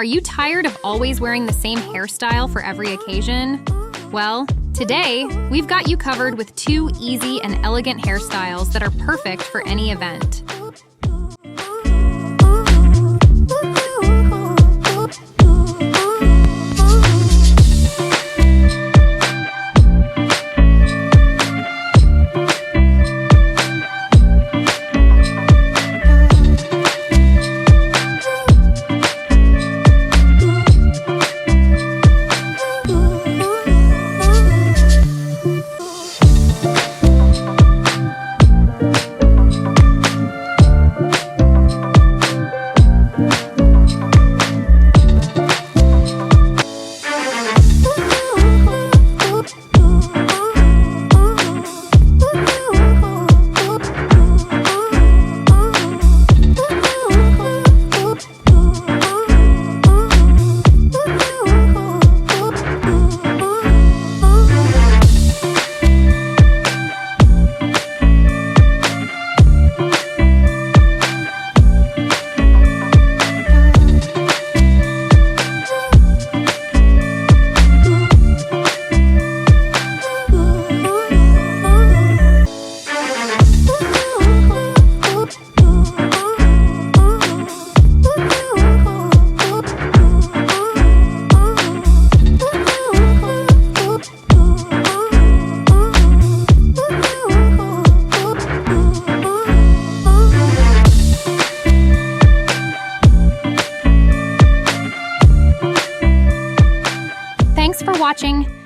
Are you tired of always wearing the same hairstyle for every occasion? Well, today, we've got you covered with 2 easy and elegant hairstyles that are perfect for any event. Thanks for watching.